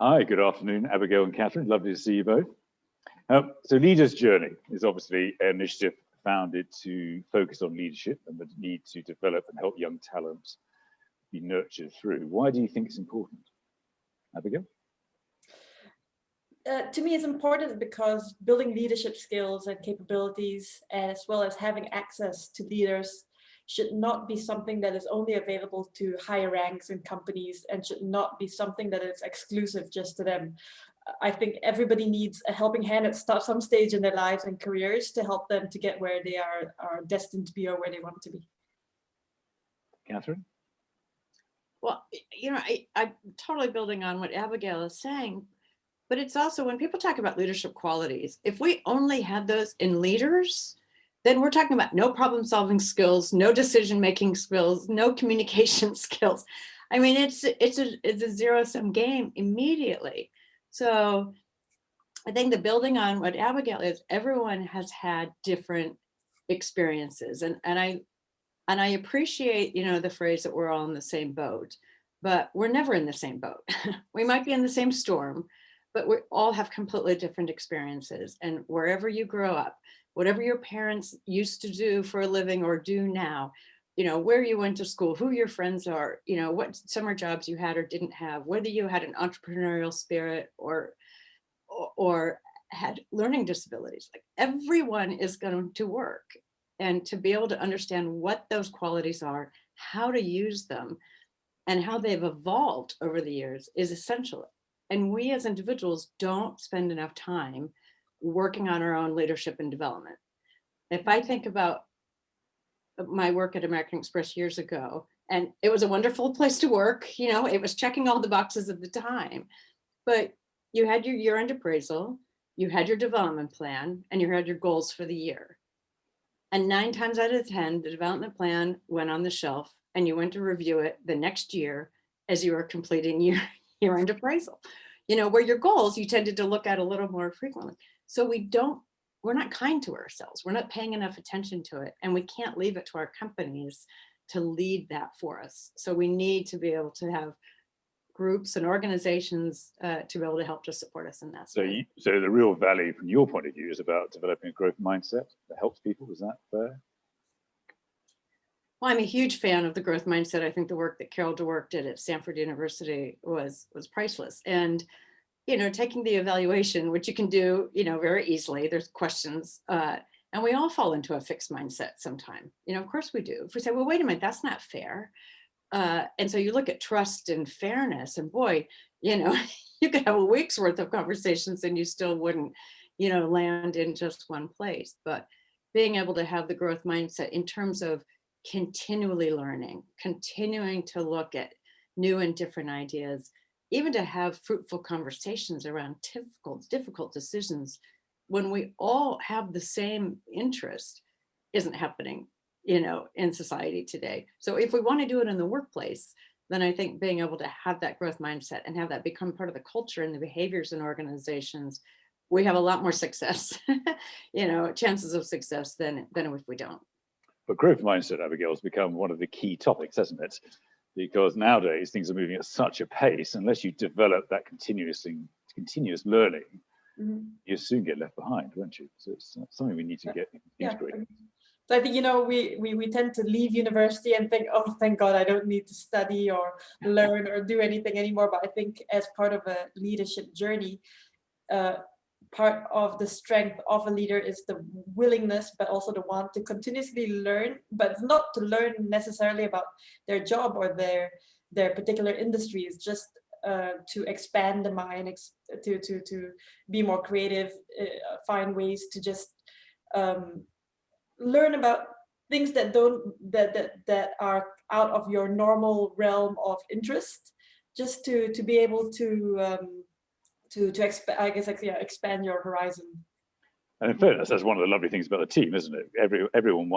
Hi, good afternoon, Abigail and Kathryn. Lovely to see you both. So Leader's Journey is obviously an initiative founded to focus on leadership and the need to develop and help young talent be nurtured through. Why do you think it's important? Abigail? To me, it's important because building leadership skills and capabilities, as well as having access to leaders, should not be something that is only available to higher ranks in companies and should not be something that is exclusive just to them. I think everybody needs a helping hand at some stage in their lives and careers to help them to get where they are destined to be or where they want to be. Kathryn? Well, I'm totally building on what Abigail is saying, but it's also when people talk about leadership qualities, if we only had those in leaders, then we're talking about no problem solving skills, no decision making skills, no communication skills. I mean, it's a zero sum game immediately. So I think the building on what Abigail is, everyone has had different experiences, and I appreciate, the phrase that we're all in the same boat, but we're never in the same boat. We might be in the same storm, but we all have completely different experiences. And wherever you grow up, whatever your parents used to do for a living or do now, where you went to school, who your friends are, what summer jobs you had or didn't have, whether you had an entrepreneurial spirit or had learning disabilities, like everyone is going to work. And to be able to understand what those qualities are, how to use them, and how they've evolved over the years is essential. And we as individuals don't spend enough time working on our own leadership and development. If I think about my work at American Express years ago, and it was a wonderful place to work, it was checking all the boxes at the time, but you had your year-end appraisal, you had your development plan, and you had your goals for the year. And 9 times out of 10, the development plan went on the shelf and you went to review it the next year as you were completing your year-end appraisal. Where your goals you tended to look at a little more frequently. So we're not kind to ourselves. We're not paying enough attention to it. And we can't leave it to our companies to lead that for us. So we need to be able to have groups and organizations to be able to help to support us in that. So the real value from your point of view is about developing a growth mindset that helps people. Is that fair? Well, I'm a huge fan of the growth mindset. I think the work that Carol DeWerk did at Stanford University was priceless. And, taking the evaluation, which you can do, very easily, there's questions, and we all fall into a fixed mindset sometime. Of course we do. If we say, well, wait a minute, that's not fair. And so you look at trust and fairness, and boy, you could have a week's worth of conversations and you still wouldn't, land in just one place. But being able to have the growth mindset in terms of continually learning, continuing to look at new and different ideas, even to have fruitful conversations around difficult decisions when we all have the same interest isn't happening in society today. So if we want to do it in the workplace, then I think being able to have that growth mindset and have that become part of the culture and the behaviors in organizations, we have a lot more success, chances of success than if we don't. But growth mindset, Abigail, has become one of the key topics, hasn't it? Because nowadays things are moving at such a pace, unless you develop that continuous learning, you soon get left behind, won't you? So it's something we need to get integrated. So I think, we tend to leave university and think, oh, thank God, I don't need to study or learn or do anything anymore. But I think as part of a leadership journey, part of the strength of a leader is the willingness, but also the want to continuously learn, but not to learn necessarily about their job or their particular industry. It's just to expand the mind, to be more creative, find ways to just learn about things that are out of your normal realm of interest, just to be able to expand your horizon. And in fairness, that's one of the lovely things about the team, isn't it? Everyone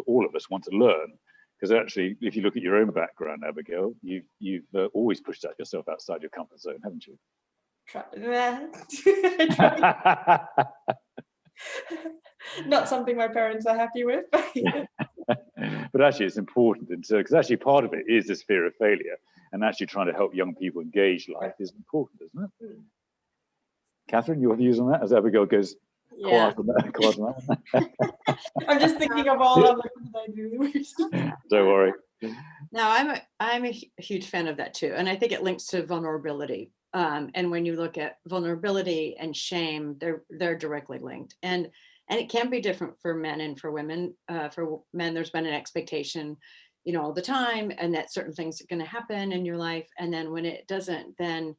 all of us want to learn, because actually, if you look at your own background, Abigail, you've always pushed yourself outside your comfort zone, haven't you? Not something my parents are happy with. But actually it's important, and so because actually part of it is this fear of failure, and actually trying to help young people engage life is important, isn't it? Kathryn, your views on that as Abigail goes quiet on that? Quiet on that? I'm just thinking of all of what did I do. Don't worry. No, I'm a huge fan of that too, and I think it links to vulnerability. And when you look at vulnerability and shame, they're directly linked, and it can be different for men and for women. For men, there's been an expectation, all the time, and that certain things are going to happen in your life, and then when it doesn't, then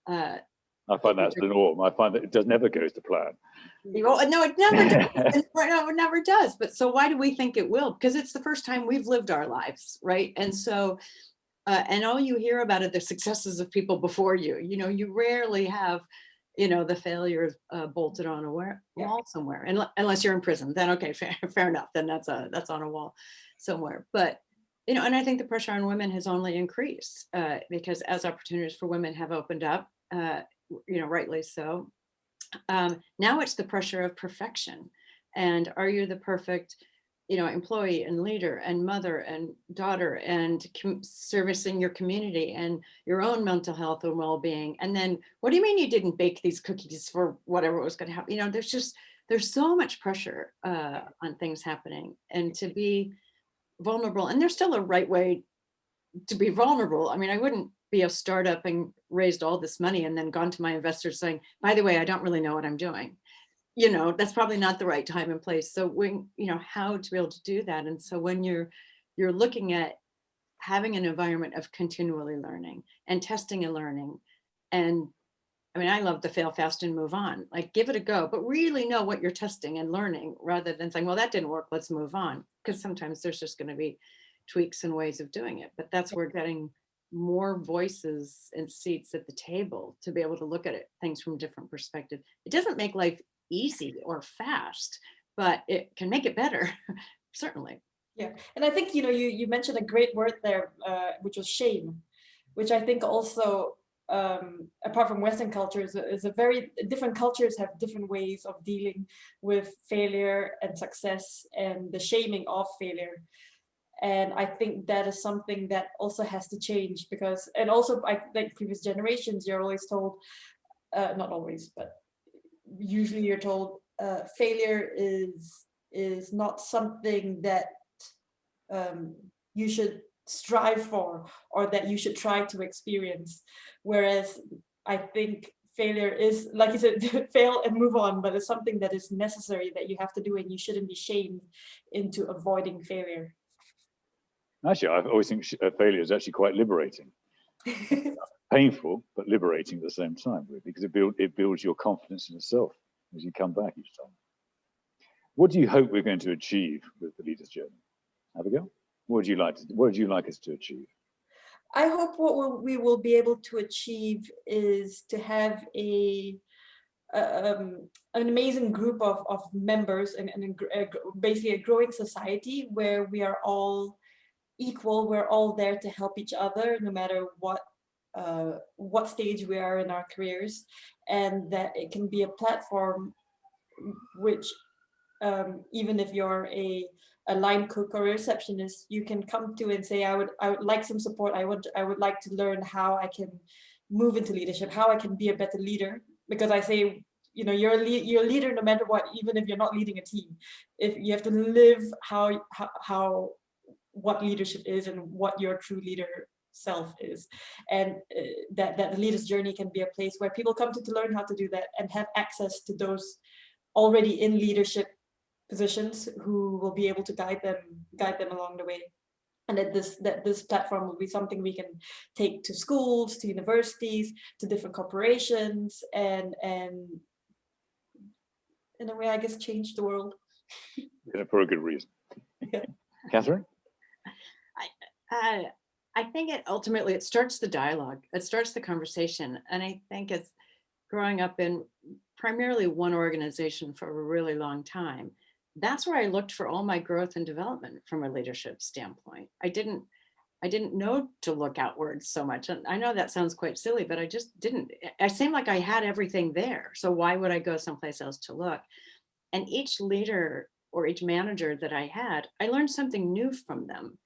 I find that's the norm. I find that it never goes to plan. No, it never does. No, it never does. But so why do we think it will? Because it's the first time we've lived our lives, right? And so, and all you hear about are the successes of people before you. You rarely have, the failures bolted on a wall somewhere, unless you're in prison. Then okay, fair enough. Then that's on a wall somewhere. But and I think the pressure on women has only increased because as opportunities for women have opened up, rightly so. Now it's the pressure of perfection, and are you the perfect employee and leader and mother and daughter and servicing your community and your own mental health and well-being? And then what do you mean you didn't bake these cookies for whatever was going to happen? There's so much pressure on things happening, and to be vulnerable, and there's still a right way to be vulnerable. I mean, I wouldn't be a startup and raised all this money and then gone to my investors saying, by the way, I don't really know what I'm doing. That's probably not the right time and place. So when, how to be able to do that. And so when you're looking at having an environment of continually learning and testing and learning, and I mean, I love the fail fast and move on, like give it a go, but really know what you're testing and learning rather than saying, well, that didn't work, let's move on. Because sometimes there's just going to be tweaks and ways of doing it. But that's where getting more voices and seats at the table to be able to look at things from different perspectives. It doesn't make life easy or fast, but it can make it better, certainly. Yeah, and I think you mentioned a great word there, which was shame, which I think also apart from Western cultures is a very different cultures have different ways of dealing with failure and success and the shaming of failure. And I think that is something that also has to change because, and also I think previous generations, you're always told, not always, but usually you're told failure is not something that you should strive for or that you should try to experience. Whereas I think failure is, like you said, fail and move on, but it's something that is necessary that you have to do, and you shouldn't be shamed into avoiding failure. Actually, I always think failure is actually quite liberating. Painful, but liberating at the same time, really, because it builds your confidence in yourself as you come back each time. What do you hope we're going to achieve with the Leader's Journey? Abigail, what would you like us to achieve? I hope what we will be able to achieve is to have an amazing group of members and basically a growing society where we are all equal. We're all there to help each other, no matter what stage we are in our careers, and that it can be a platform which even if you're a line cook or a receptionist, you can come to and say, I would like some support. I would like to learn how I can move into leadership, how I can be a better leader. Because I say, you're a leader no matter what, even if you're not leading a team. If you have to live how what leadership is and what your true leader self is, and that the Leader's Journey can be a place where people come to learn how to do that and have access to those already in leadership positions who will be able to guide them along the way. And that this platform will be something we can take to schools, to universities, to different corporations, and in a way, I guess, change the world. For a good reason. Yeah. Kathryn? I think it starts the dialogue. It starts the conversation. And I think it's growing up in primarily one organization for a really long time. That's where I looked for all my growth and development from a leadership standpoint. I didn't know to look outwards so much. And I know that sounds quite silly, but I just didn't. I seemed like I had everything there. So why would I go someplace else to look? And each leader or each manager that I had, I learned something new from them.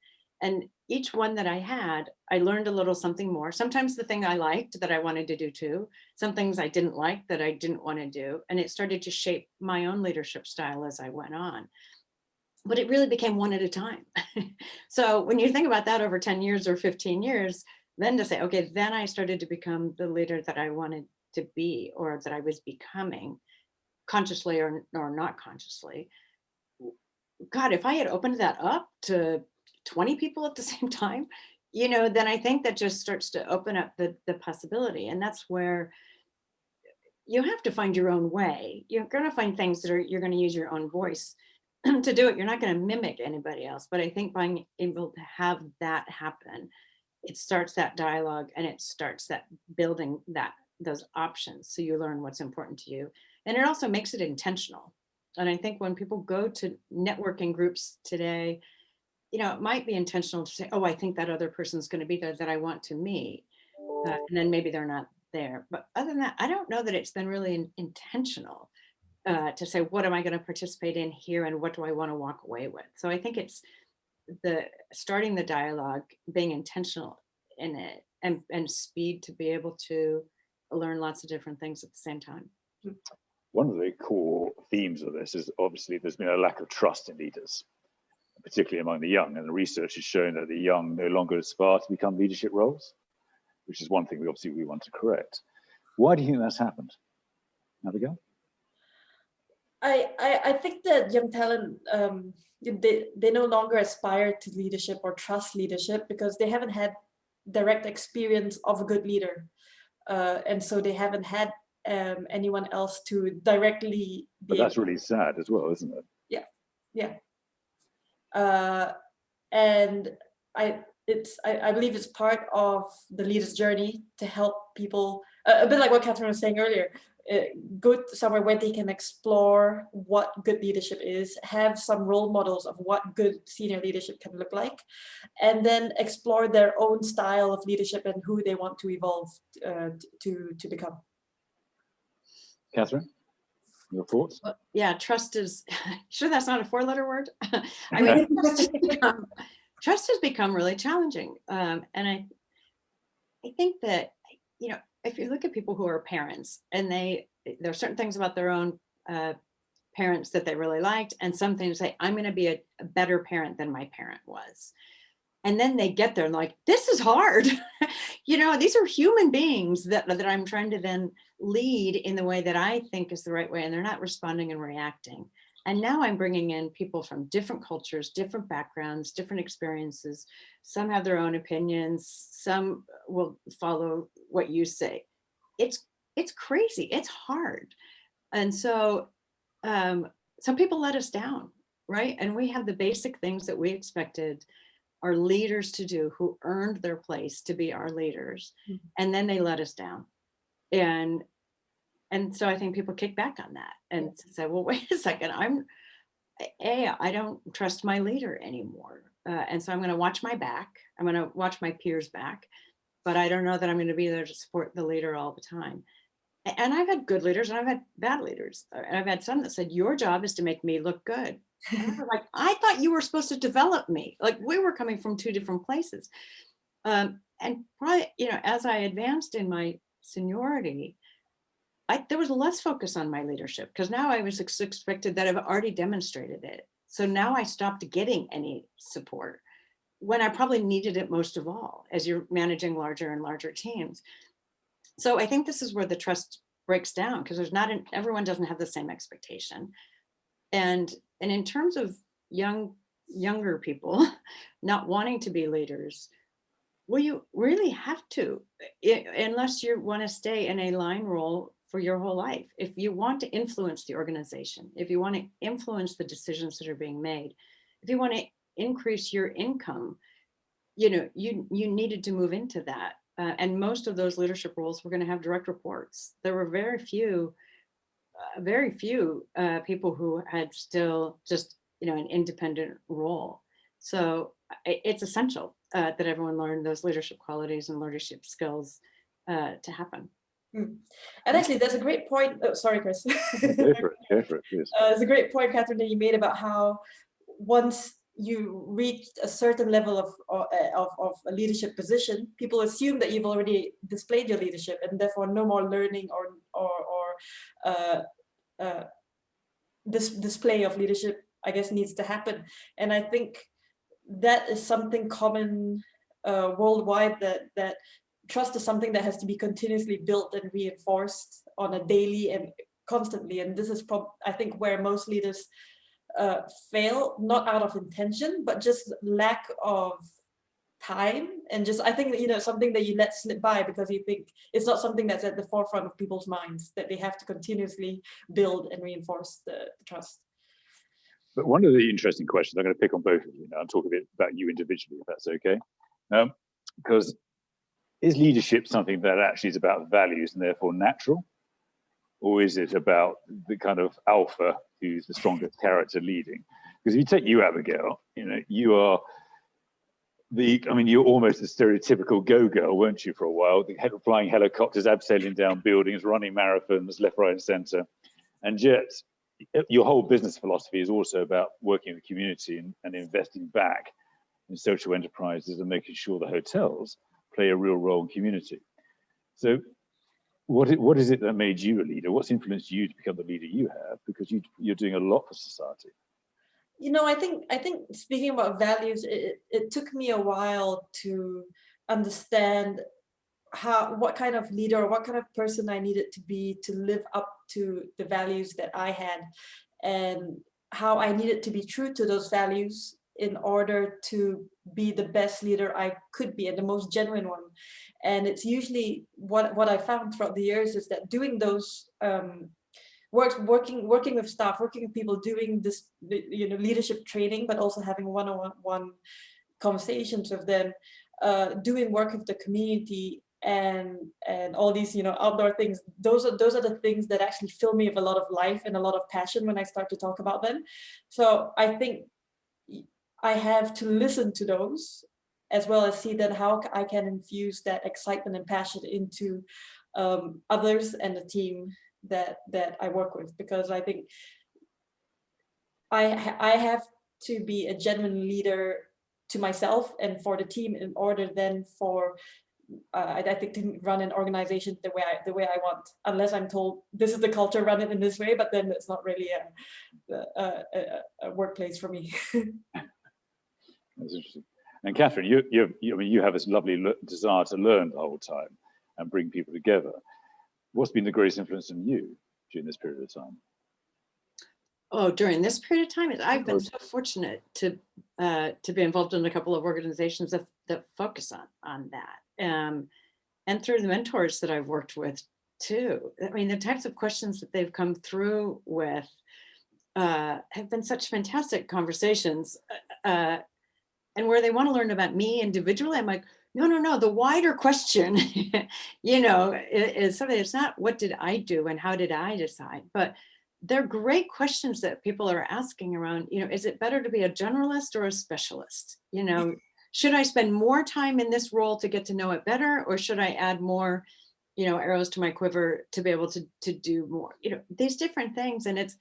And each one that I had, I learned a little something more. Sometimes the thing I liked that I wanted to do too, some things I didn't like that I didn't want to do. And it started to shape my own leadership style as I went on. But it really became one at a time. So when you think about that over 10 years or 15 years, then to say, okay, then I started to become the leader that I wanted to be, or that I was becoming, consciously or not consciously. God, if I had opened that up to 20 people at the same time, then I think that just starts to open up the possibility. And that's where you have to find your own way. You're going to find things that you're going to use your own voice to do it. You're not going to mimic anybody else. But I think being able to have that happen, it starts that dialogue, and it starts that building those options. So you learn what's important to you. And it also makes it intentional. And I think when people go to networking groups today, it might be intentional to say, oh, I think that other person's going to be there that I want to meet. And then maybe they're not there. But other than that, I don't know that it's been really intentional to say, what am I going to participate in here, and what do I want to walk away with? So I think it's starting the dialogue, being intentional in it, and speed to be able to learn lots of different things at the same time. One of the core themes of this is obviously there's been a lack of trust in leaders, particularly among the young, and the research has shown that the young no longer aspire to become leadership roles, which is one thing we want to correct. Why do you think that's happened, Abigail? I think that young talent, they no longer aspire to leadership or trust leadership because they haven't had direct experience of a good leader. And so they haven't had anyone else to directly be. But that's really sad as well, isn't it? Yeah. And I believe it's part of the leader's journey to help people, a bit like what Kathryn was saying earlier, go somewhere where they can explore what good leadership is, have some role models of what good senior leadership can look like, and then explore their own style of leadership and who they want to evolve to become. Kathryn, your thoughts? Well, yeah, trust is, sure that's not a 4-letter word? I mean, trust has become really challenging. And I think that, if you look at people who are parents, and there are certain things about their own parents that they really liked, and some things say, I'm going to be a better parent than my parent was. And then they get there and like, this is hard. These are human beings that I'm trying to then lead in the way that I think is the right way, and they're not responding and reacting. And now I'm bringing in people from different cultures, different backgrounds, different experiences. Some have their own opinions. Some will follow what you say. It's crazy. It's hard. And so some people let us down, right? And we have the basic things that we expected our leaders to do, who earned their place to be our leaders. Mm-hmm. And then they let us down. And so I think people kick back on that and say, well, wait a second, I don't trust my leader anymore. And so I'm going to watch my back. I'm going to watch my peers back, but I don't know that I'm going to be there to support the leader all the time. And I've had good leaders and I've had bad leaders. And I've had some that said, your job is to make me look good. And I was like, I thought you were supposed to develop me. Like, we were coming from two different places. And probably, as I advanced in my seniority, there was less focus on my leadership, because now I was expected that I've already demonstrated it. So now I stopped getting any support when I probably needed it most of all, as you're managing larger and larger teams. So I think this is where the trust breaks down, because everyone doesn't have the same expectation. And in terms of younger people not wanting to be leaders, well, you really have to, unless you want to stay in a line role for your whole life. If you want to influence the organization, if you want to influence the decisions that are being made, if you want to increase your income, you needed to move into that. And most of those leadership roles were going to have direct reports. There were very few people who had still just, an independent role. So it's essential that everyone learn those leadership qualities and leadership skills to happen. Mm. And actually, there's a great point. Oh, sorry, Chris. Go for it, please. It's a great point, Kathryn, that you made about how once you reach a certain level of a leadership position, people assume that you've already displayed your leadership, and therefore no more learning this display of leadership, I guess, needs to happen. And I think that is something common worldwide, that trust is something that has to be continuously built and reinforced on a daily and constantly. And this is I think where most leaders fail, not out of intention, but just lack of time. And just, I think, something that you let slip by because you think it's not something that's at the forefront of people's minds, that they have to continuously build and reinforce the trust. But one of the interesting questions, I'm going to pick on both of you now and talk a bit about you individually, if that's okay. Because is leadership something that actually is about values and therefore natural? Or is it about the kind of alpha who's the strongest character leading? Because if you take you, Abigial, you are you're almost a stereotypical go-girl, weren't you, for a while? Flying helicopters, abseiling down buildings, running marathons, left, right, and center. And yet, your whole business philosophy is also about working with the community and investing back in social enterprises and making sure the hotels play a real role in community. So what is it that made you a leader? What's influenced you to become the leader you have? Because you're doing a lot for society. I think speaking about values, it took me a while to understand what kind of leader or what kind of person I needed to be to live up to the values that I had, and how I needed to be true to those values in order to be the best leader I could be and the most genuine one. And it's usually what I found throughout the years is that doing those working with staff, working with people, doing this leadership training, but also having one-on-one conversations with them, doing work with the community, and all these outdoor things. Those are the things that actually fill me with a lot of life and a lot of passion when I start to talk about them. So I think I have to listen to those, as well as see that how I can infuse that excitement and passion into others and the team that I work with, because I think I have to be a genuine leader to myself and for the team in order then for I think to run an organization the way I want. Unless I'm told this is the culture, run it in this way, but then it's not really a workplace for me. That's interesting. And Kathryn, you have this lovely desire to learn the whole time and bring people together. What's been the greatest influence on you during this period of time? Oh, during this period of time, I've been so fortunate to be involved in a couple of organizations that focus on that, and through the mentors that I've worked with too. I mean, the types of questions that they've come through with have been such fantastic conversations, and where they want to learn about me individually, I'm like, no, the wider question, is something. It's not what did I do and how did I decide, but they're great questions that people are asking around, is it better to be a generalist or a specialist? Should I spend more time in this role to get to know it better? Or should I add more, arrows to my quiver to be able to do more, these different things. And it's,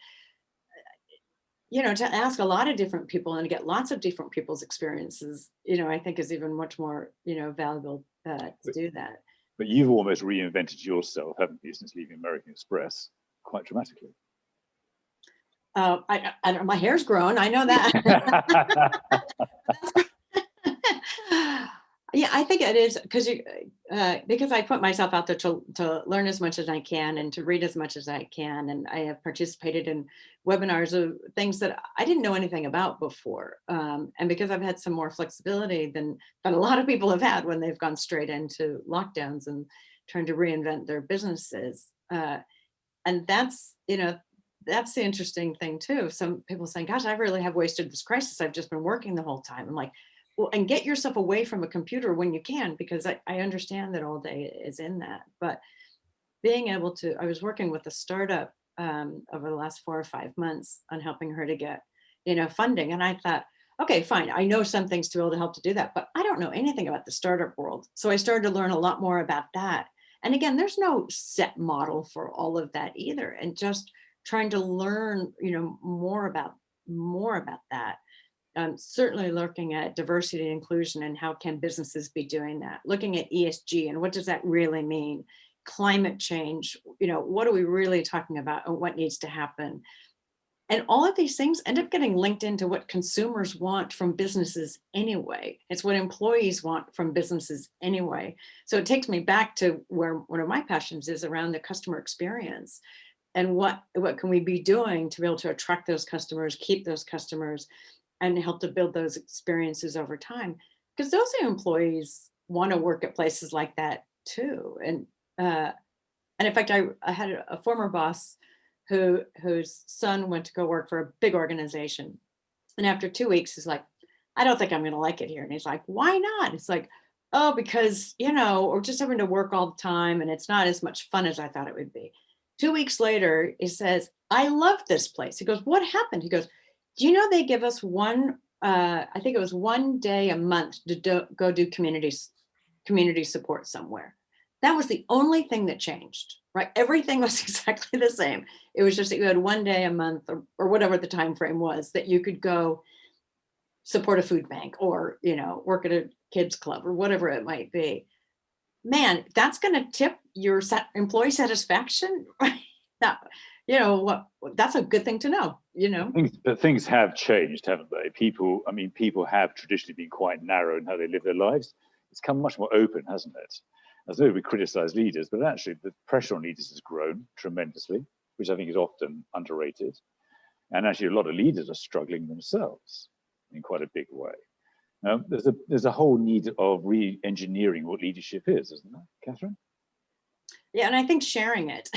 to ask a lot of different people and get lots of different people's experiences, I think is even much more, valuable to do that. But you've almost reinvented yourself, haven't you, since leaving American Express, quite dramatically. I don't know, my hair's grown. I know that. Yeah, I think it is because I put myself out there to learn as much as I can and to read as much as I can. And I have participated in webinars of things that I didn't know anything about before. And because I've had some more flexibility than a lot of people have had when they've gone straight into lockdowns and trying to reinvent their businesses. And that's the interesting thing too. Some people saying, gosh, I really have wasted this crisis. I've just been working the whole time. I'm like, well, and get yourself away from a computer when you can, because I understand that all day is in that. But being able to, I was working with a startup over the last 4 or 5 months on helping her to get, funding. And I thought, okay, fine. I know some things to be able to help to do that, but I don't know anything about the startup world. So I started to learn a lot more about that. And again, there's no set model for all of that either. And just trying to learn, more about that. Certainly looking at diversity and inclusion and how can businesses be doing that, looking at ESG and what does that really mean, climate change, what are we really talking about and what needs to happen. And all of these things end up getting linked into what consumers want from businesses anyway. It's what employees want from businesses anyway. So it takes me back to where one of my passions is around the customer experience and what can we be doing to be able to attract those customers, keep those customers, and help to build those experiences over time. Because those employees want to work at places like that too. And in fact, I had a former boss whose son went to go work for a big organization. And after 2 weeks, he's like, I don't think I'm going to like it here. And he's like, why not? It's like, oh, because, we're just having to work all the time and it's not as much fun as I thought it would be. 2 weeks later, he says, I love this place. He goes, what happened? He goes, do you know they give us I think it was 1 day a month to go do community support somewhere. That was the only thing that changed, right? Everything was exactly the same. It was just that you had 1 day a month or whatever the time frame was that you could go support a food bank or, work at a kids club or whatever it might be. Man, that's going to tip your employee satisfaction, right? That's a good thing to know, But things have changed, haven't they? People have traditionally been quite narrow in how they live their lives. It's come much more open, hasn't it? As though we criticize leaders, but actually the pressure on leaders has grown tremendously, which I think is often underrated. And actually a lot of leaders are struggling themselves in quite a big way. There's a whole need of re-engineering what leadership is, isn't there, Kathryn? Yeah, and I think sharing it,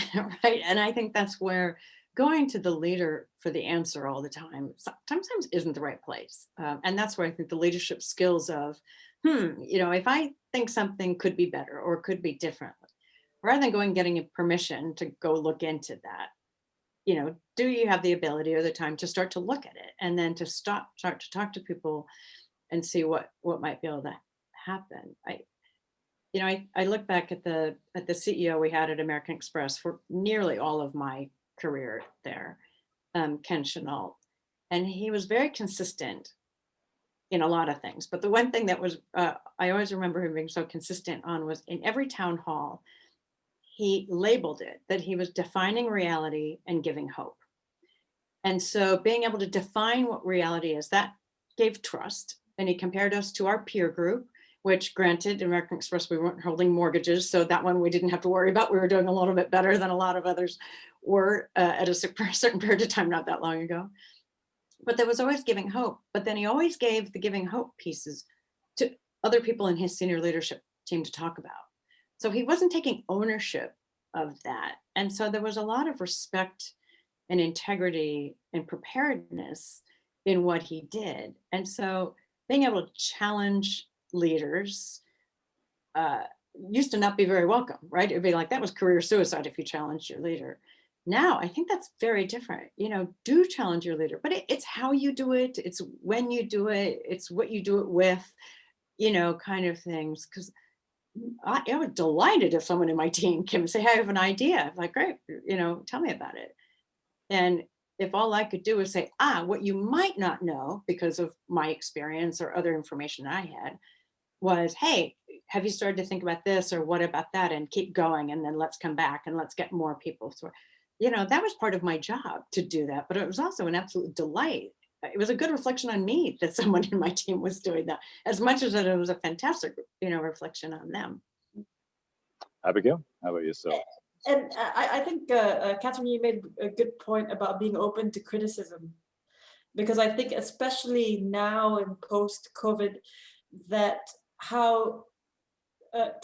right? And I think that's where going to the leader for the answer all the time sometimes isn't the right place. And that's where I think the leadership skills of, if I think something could be better or could be differently, rather than going and getting permission to go look into that, do you have the ability or the time to start to look at it and then to start to talk to people and see what might be able to happen. I look back at the CEO we had at American Express for nearly all of my career there, Ken Chenault, and he was very consistent in a lot of things. But the one thing that was, I always remember him being so consistent on was in every town hall, he labeled it that he was defining reality and giving hope. And so being able to define what reality is, that gave trust. And he compared us to our peer group, which granted, American Express, we weren't holding mortgages. So that one we didn't have to worry about. We were doing a little bit better than a lot of others were at a certain period of time, not that long ago. But there was always giving hope. But then he always gave the giving hope pieces to other people in his senior leadership team to talk about. So he wasn't taking ownership of that. And so there was a lot of respect and integrity and preparedness in what he did. And so being able to challenge leaders used to not be very welcome, right? It'd be like, that was career suicide if you challenged your leader. Now, I think that's very different. Do challenge your leader, but it's how you do it. It's when you do it. It's what you do it with, kind of things. Because I was delighted if someone in my team came and say, hey, I have an idea. I'm like, great, tell me about it. And if all I could do is say, what you might not know because of my experience or other information I had was, hey, have you started to think about this or what about that, and keep going, and then let's come back and let's get more people. So, that was part of my job to do that, but it was also an absolute delight. It was a good reflection on me that someone in my team was doing that, as much as that it was a fantastic, reflection on them. Abigail, how about yourself? And I think, Kathryn, you made a good point about being open to criticism, because I think especially now in post-COVID, that how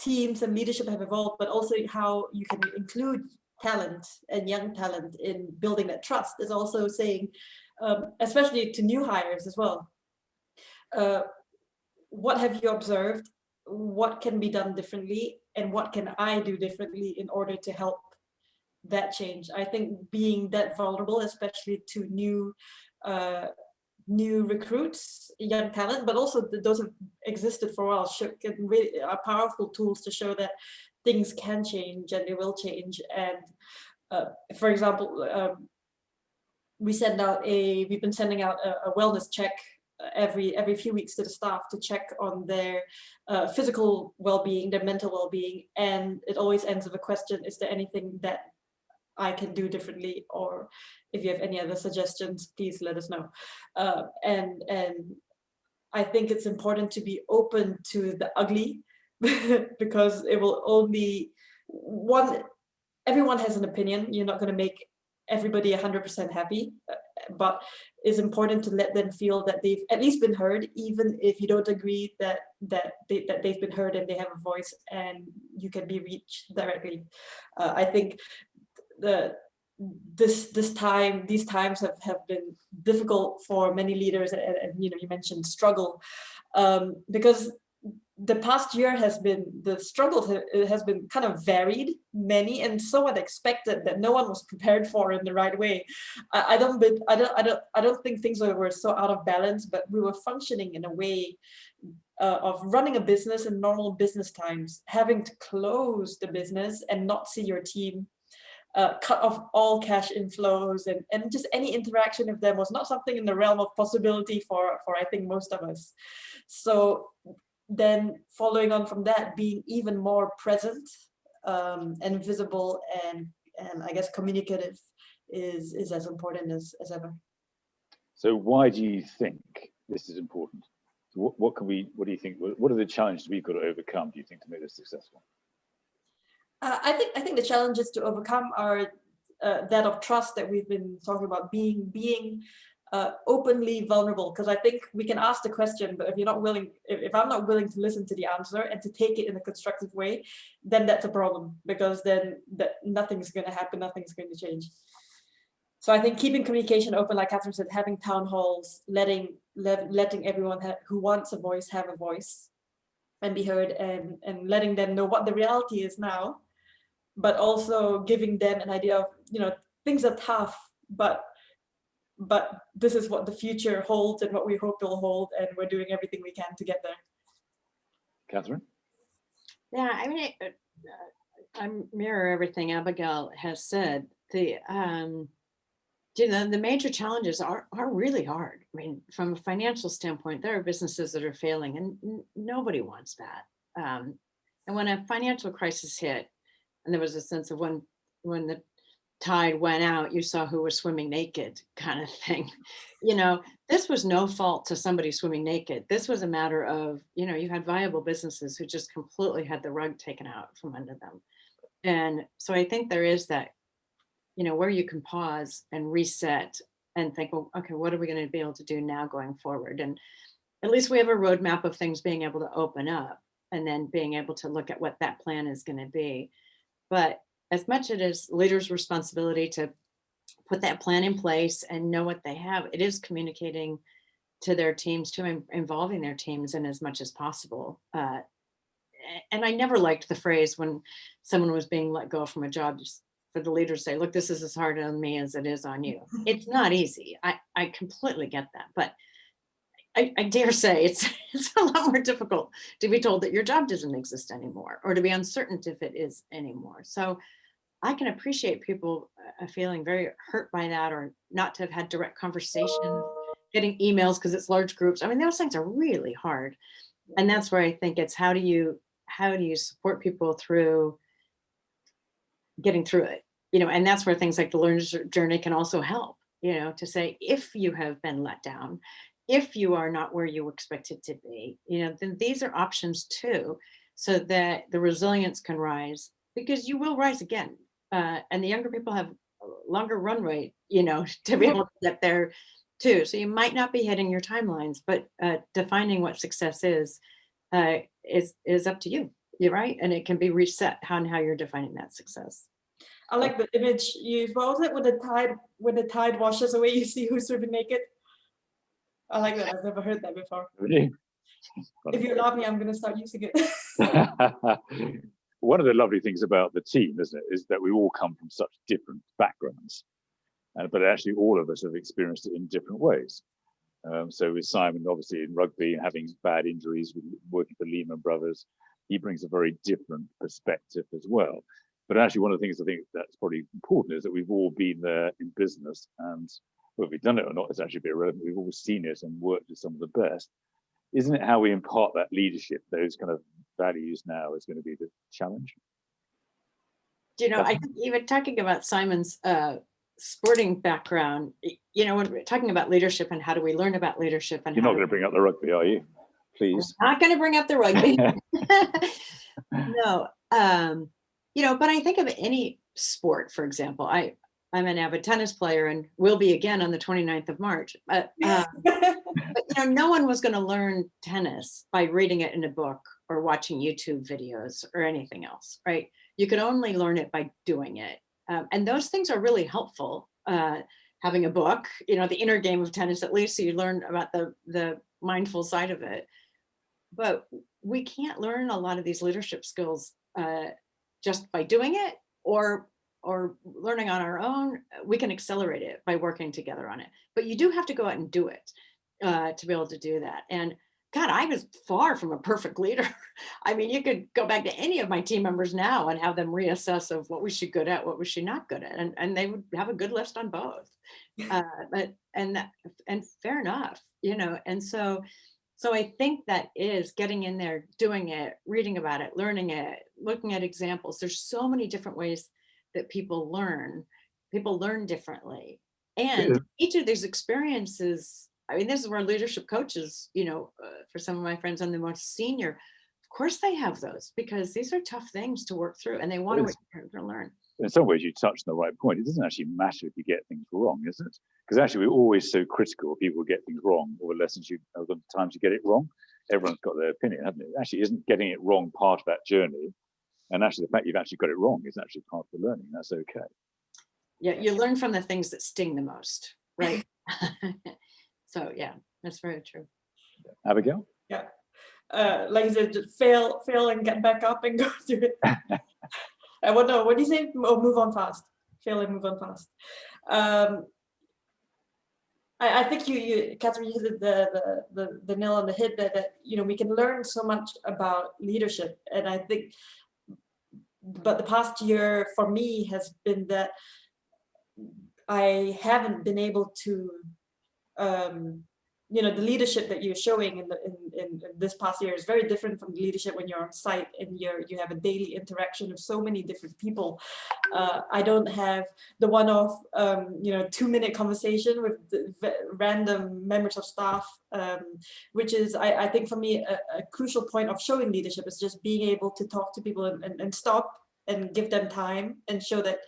teams and leadership have evolved, but also how you can include talent and young talent in building that trust is also saying, especially to new hires as well, what have you observed? What can be done differently? And what can I do differently in order to help that change? I think being that vulnerable, especially to new recruits, young talent, but also those who have existed for a while, can really are powerful tools to show that things can change and they will change. And for example, we've been sending out a wellness check every few weeks to the staff to check on their physical well-being, their mental well-being, and it always ends with a question: is there anything that I can do differently, or if you have any other suggestions, please let us know. And I think it's important to be open to the ugly because it will only everyone has an opinion. You're not going to make everybody 100% happy, but it's important to let them feel that they've at least been heard, even if you don't agree that they've been heard and they have a voice and you can be reached directly. I think these times have been difficult for many leaders, and you mentioned struggle, because the past year the struggle has been kind of varied, many, and so unexpected that no one was prepared for in the right way. I don't think things were so out of balance, but we were functioning in a way of running a business in normal business times, having to close the business and not see your team, cut off all cash inflows, and just any interaction with them was not something in the realm of possibility for I think most of us. So then following on from that, being even more present and visible and I guess communicative is as important as ever. So why do you think this is important? So what do you think, what are the challenges we've got to overcome, do you think, to make this successful? I think the challenges to overcome are that of trust that we've been talking about, being openly vulnerable, because I think we can ask the question, but if you're not willing, if I'm not willing to listen to the answer and to take it in a constructive way, then that's a problem, because then nothing's going to happen, nothing's going to change. So I think keeping communication open, like Kathryn said, having town halls, letting everyone who wants a voice have a voice and be heard, and letting them know what the reality is now, but also giving them an idea of, things are tough, but this is what the future holds and what we hope it will hold, and we're doing everything we can to get there. Kathryn? Yeah, I mean, I mirror everything Abigail has said. The major challenges are really hard. I mean, from a financial standpoint, there are businesses that are failing, and nobody wants that. And when a financial crisis hit, and there was a sense of when the tide went out, you saw who was swimming naked, kind of thing. This was no fault to somebody swimming naked. This was a matter of, you had viable businesses who just completely had the rug taken out from under them. And so I think there is that, where you can pause and reset and think, well, okay, what are we going to be able to do now going forward? And at least we have a roadmap of things being able to open up, and then being able to look at what that plan is going to be. But as much as it is leaders' responsibility to put that plan in place and know what they have, it is communicating to their teams, to involving their teams in as much as possible. And I never liked the phrase when someone was being let go from a job, just for the leader to say, look, this is as hard on me as it is on you. It's not easy. I completely get that. But I dare say it's a lot more difficult to be told that your job doesn't exist anymore, or to be uncertain if it is anymore. So I can appreciate people feeling very hurt by that, or not to have had direct conversation, getting emails because it's large groups. I mean, those things are really hard. And that's where I think it's how do you support people through getting through it, and that's where things like the learner's journey can also help, to say, if you have been let down, if you are not where you expected to be, then these are options too, so that the resilience can rise, because you will rise again. And the younger people have a longer runway, to be able to get there too. So you might not be hitting your timelines, but defining what success is up to you. You're right. And it can be reset how you're defining that success. I like the image you used. What was it? When the tide washes away, you see who's swimming naked. I like that. I've never heard that before. Really? If you allow me, I'm going to start using it. One of the lovely things about the team, isn't it, is that we all come from such different backgrounds, but actually all of us have experienced it in different ways. So with Simon, obviously in rugby and having bad injuries, with working for Lehman Brothers, he brings a very different perspective as well. But actually, one of the things I think that's probably important is that we've all been there in business, and whether we've done it or not, it's actually a bit irrelevant. We've all seen it and worked with some of the best. Isn't it how we impart that leadership, those kind of values now, is going to be the challenge? You know, I think even talking about Simon's sporting background, you know, when we're talking about leadership and how do we learn about leadership, and you're not going to bring up the rugby, are you? Please. I'm not going to bring up the rugby. No, you know, but I think of any sport, for example. I'm an avid tennis player and will be again on the 29th of March. But you know, no one was going to learn tennis by reading it in a book or watching YouTube videos or anything else, right? You could only learn it by doing it. And those things are really helpful. Having a book, you know, the inner game of tennis, at least, so you learn about the mindful side of it. But we can't learn a lot of these leadership skills just by doing it or learning on our own. We can accelerate it by working together on it. But you do have to go out and do it to be able to do that. And God, I was far from a perfect leader. I mean, you could go back to any of my team members now and have them reassess of what was she good at, what was she not good at, and they would have a good list on both. And fair enough, you know. And so I think that is getting in there, doing it, reading about it, learning it, looking at examples. There's so many different ways that people learn. People learn differently, and each of these experiences. I mean, this is where leadership coaches, you know, for some of my friends on the most senior, of course they have those, because these are tough things to work through and they want to learn. In some ways, you touched on the right point. It doesn't actually matter if you get things wrong, is it? Because actually, we're always so critical of people who get things wrong, or the lessons or the times you get it wrong. Everyone's got their opinion, haven't they? Actually, isn't getting it wrong part of that journey? And actually, the fact you've actually got it wrong is actually part of the learning. That's okay. Yeah, you learn from the things that sting the most, right? So yeah, that's very true. Abigail? Yeah. Like you said, just fail and get back up and go do it. What do you say? Oh, move on fast. Fail and move on fast. I think you Kathryn, you hit the nail on the head that you know, we can learn so much about leadership, and I think, but the past year for me has been that I haven't been able to. You know, the leadership that you're showing in this past year is very different from the leadership when you're on site and you have a daily interaction with so many different people. I don't have the one-off, you know, 2-minute conversation with the random members of staff, which is, I think for me, a crucial point of showing leadership is just being able to talk to people and stop and give them time and show that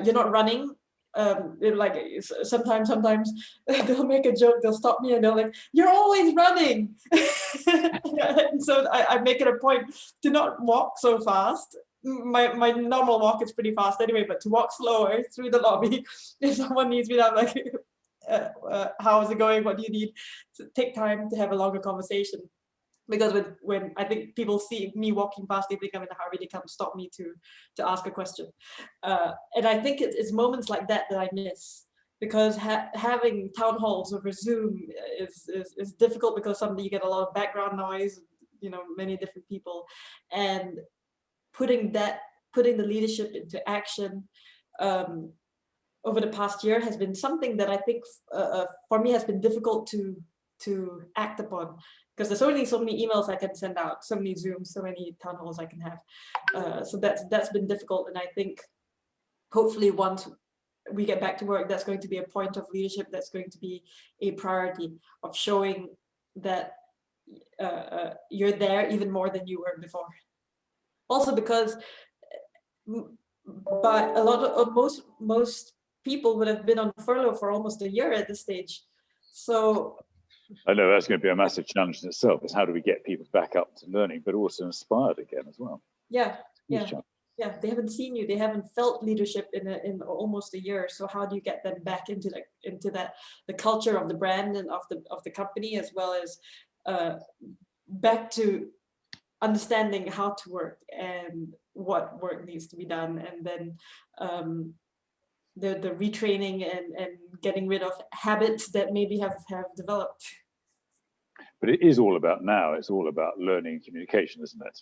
you're not running. Like sometimes they'll make a joke, they'll stop me and they're like, you're always running. And so I make it a point to not walk so fast. My normal walk is pretty fast anyway, but to walk slower through the lobby if someone needs me, I'm like, how is it going, what do you need? So take time to have a longer conversation. Because when I think people see me walking past, they think I'm in a hurry, they come stop me to ask a question. And I think it's moments like that I miss, because having town halls over Zoom is difficult, because sometimes you get a lot of background noise, you know, many different people, and putting the leadership into action over the past year has been something that I think for me has been difficult to act upon. Because there's only so many emails I can send out, so many Zooms, so many town halls I can have. So that's been difficult. And I think hopefully once we get back to work, that's going to be a point of leadership, that's going to be a priority of showing that you're there even more than you were before. Also because but a lot of most people would have been on furlough for almost a year at this stage. So I know that's going to be a massive challenge in itself, is how do we get people back up to learning, but also inspired again as well. Yeah, they haven't seen you, they haven't felt leadership in almost a year. So how do you get them back into that the culture of the brand and of the company, as well as back to understanding how to work and what work needs to be done, and then the retraining and getting rid of habits that maybe have developed. But it is all about now, it's all about learning communication, isn't it?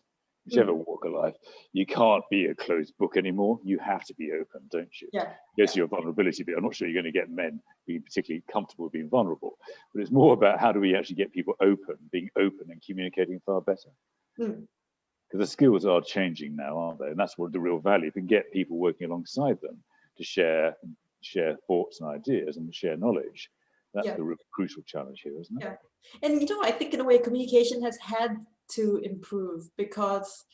whichever walk of life. You can't be a closed book anymore. You have to be open, don't you? Yeah. Yes, your vulnerability, but I'm not sure you're going to get men being particularly comfortable being vulnerable. But it's more about how do we actually get people open, being open and communicating far better. Because the skills are changing now, aren't they? And that's what the real value. If we can get people working alongside them to share thoughts and ideas and share knowledge, that's the real crucial challenge here, isn't it? Yeah. And I think in a way communication has had to improve because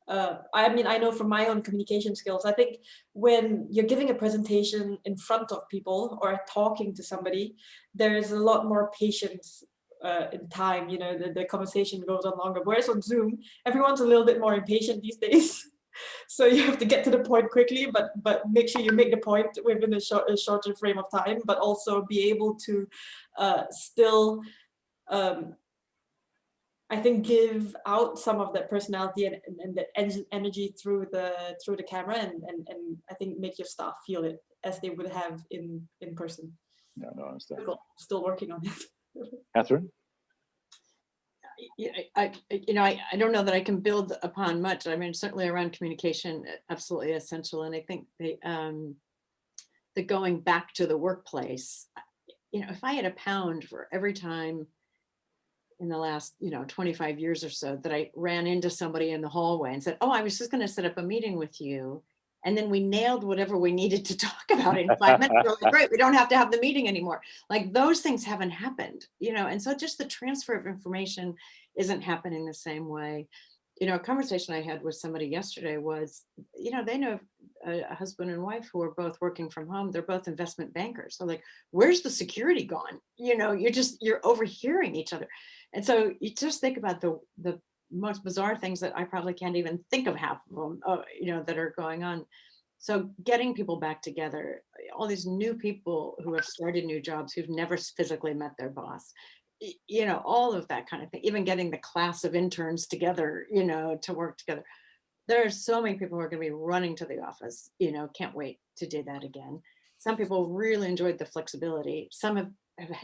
I mean, I know from my own communication skills, I think when you're giving a presentation in front of people or talking to somebody, there's a lot more patience in time, the conversation goes on longer. Whereas on Zoom, everyone's a little bit more impatient these days. So you have to get to the point quickly, but make sure you make the point within a shorter frame of time, but also be able to still, I think, give out some of that personality and that energy through the camera, and I think make your staff feel it as they would have in person. No, I understand. Still working on it. Kathryn? I don't know that I can build upon much. I mean, certainly around communication, absolutely essential. And I think the going back to the workplace, if I had £1 for every time in the last, 25 years or so that I ran into somebody in the hallway and said, oh, I was just going to set up a meeting with you. And then we nailed whatever we needed to talk about in 5 minutes. We're like, great, we don't have to have the meeting anymore. Like those things haven't happened, and so just the transfer of information isn't happening the same way. A conversation I had with somebody yesterday was, they know a husband and wife who are both working from home. They're both investment bankers. So like, where's the security gone? You're overhearing each other. And so you just think about the most bizarre things that I probably can't even think of half of them, that are going on. So getting people back together, all these new people who have started new jobs, who've never physically met their boss, all of that kind of thing, even getting the class of interns together, to work together. There are so many people who are going to be running to the office, can't wait to do that again. Some people really enjoyed the flexibility. Some have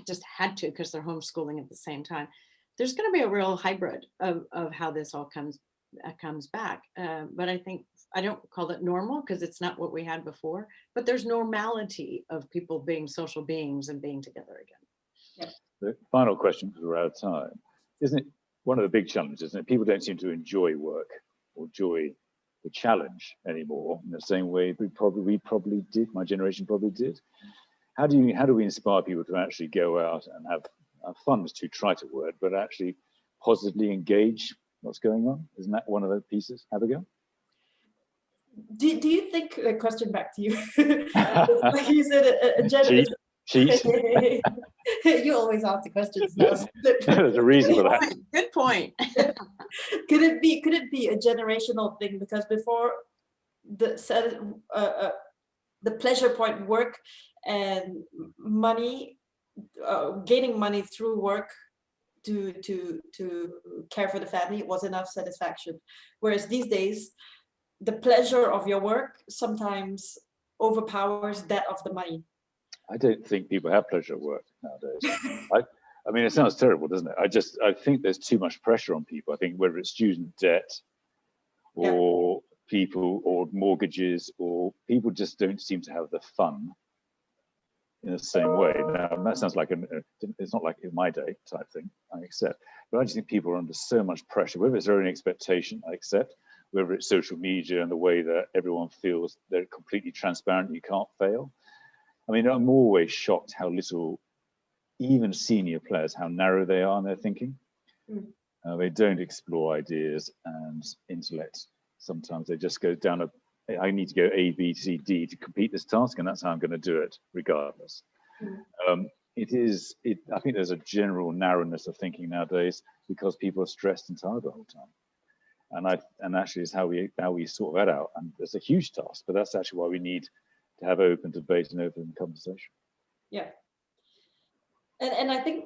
just had to because they're homeschooling at the same time. There's going to be a real hybrid of how this all comes back. But I think I don't call it normal because it's not what we had before, but there's normality of people being social beings and being together again. Yeah. The final question, because we're out of time, isn't it one of the big challenges, isn't it? People don't seem to enjoy work or enjoy the challenge anymore in the same way we probably did, my generation probably did. How do we inspire people to actually go out and have fun is too trite a word, but actually positively engage what's going on? Isn't that one of the pieces, Abigail? Do you think, a question back to you, like you said, Cheat. You always ask the questions now. There's a reason for that. Good point. Could it be a generational thing? Because before the pleasure point work and money, gaining money through work to care for the family was enough satisfaction. Whereas these days, the pleasure of your work sometimes overpowers that of the money. I don't think people have pleasure at work nowadays. I mean, it sounds terrible, doesn't it? I think there's too much pressure on people. I think whether it's student debt or people or mortgages, or people just don't seem to have the fun in the same way. Now, that sounds like it's not like in my day type thing, I accept. But I just think people are under so much pressure, whether it's their own expectation, I accept, whether it's social media and the way that everyone feels they're completely transparent, you can't fail. I mean, I'm always shocked how little, even senior players, how narrow they are in their thinking. They don't explore ideas and intellect. Sometimes they just go down I need to go A, B, C, D to complete this task, and that's how I'm going to do it, regardless. I think there's a general narrowness of thinking nowadays because people are stressed and tired the whole time. And actually, it's how we sort that out. And it's a huge task, but that's actually why we need to have open debate and open conversation. Yeah. And I think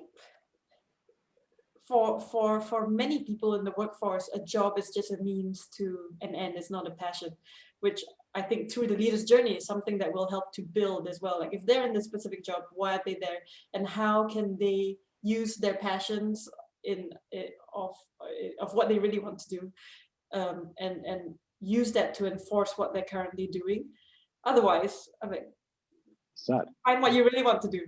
for many people in the workforce, a job is just a means to an end. It's not a passion, which I think through the leader's journey is something that will help to build as well. Like if they're in this specific job, why are they there, and how can they use their passions of what they really want to do and use that to enforce what they're currently doing. Otherwise, I mean, sad. find what you really want to do.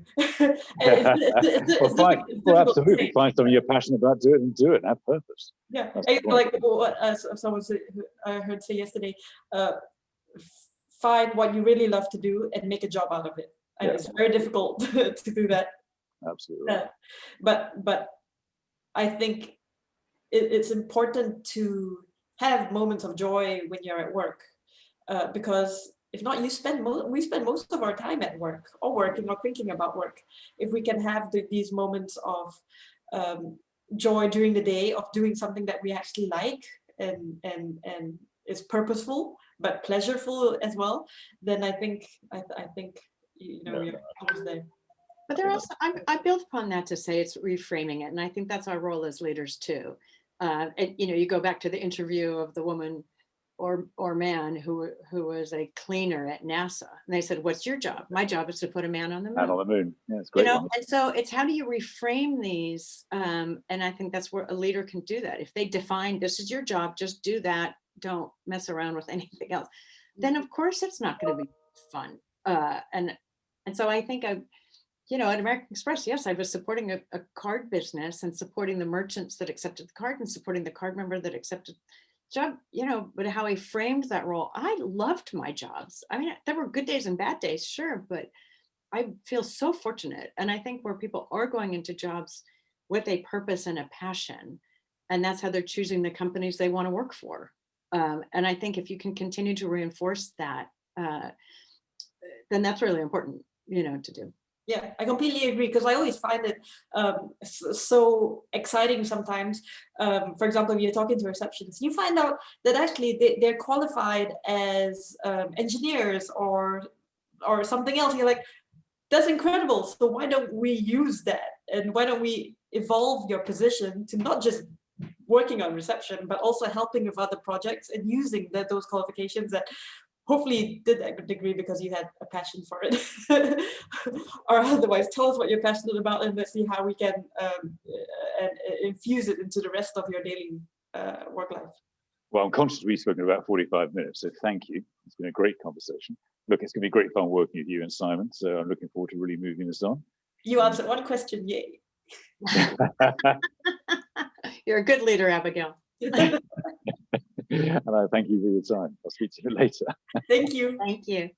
Well, absolutely. Find something you're passionate about, do it and do it and have purpose. Yeah, That's the point. like someone said, I heard say yesterday, find what you really love to do and make a job out of it. And Yeah. it's very difficult to do that. Absolutely. Right. But I think it's important to have moments of joy when you're at work, because if not, we spend most of our time at work or working or thinking about work. If we can have these moments of joy during the day, of doing something that we actually like and is purposeful but pleasureful as well, then I think we're almost there. But there also, I built upon that to say it's reframing it, and I think that's our role as leaders too. And you go back to the interview of the woman or man who was a cleaner at NASA, and they said, "What's your job?" "My job is to put a man on the moon." Man on the moon. Yeah, it's great. And so it's how do you reframe these? And I think that's where a leader can do that. If they define this is your job, just do that. Don't mess around with anything else. Then of course it's not going to be fun. And so I think at American Express, yes, I was supporting a card business and supporting the merchants that accepted the card and supporting the card member that accepted the job, but how I framed that role, I loved my jobs. I mean, there were good days and bad days, sure, but I feel so fortunate. And I think where people are going into jobs with a purpose and a passion, and that's how they're choosing the companies they want to work for. And I think if you can continue to reinforce that, then that's really important, to do. Yeah, I completely agree, because I always find it so exciting sometimes. For example, if you're talking to receptionists, you find out that actually they're qualified as engineers or something else. You're like, that's incredible. So why don't we use that? And why don't we evolve your position to not just working on reception, but also helping with other projects and using those qualifications that hopefully did that degree because you had a passion for it. Or otherwise, tell us what you're passionate about and let's see how we can infuse it into the rest of your daily work life. Well, I'm conscious we've spoken about 45 minutes, so thank you. It's been a great conversation. Look, it's going to be great fun working with you and Simon, so I'm looking forward to really moving this on. You answered one question, yay. You're a good leader, Abigail. And I thank you for your time. I'll speak to you later. Thank you. Thank you.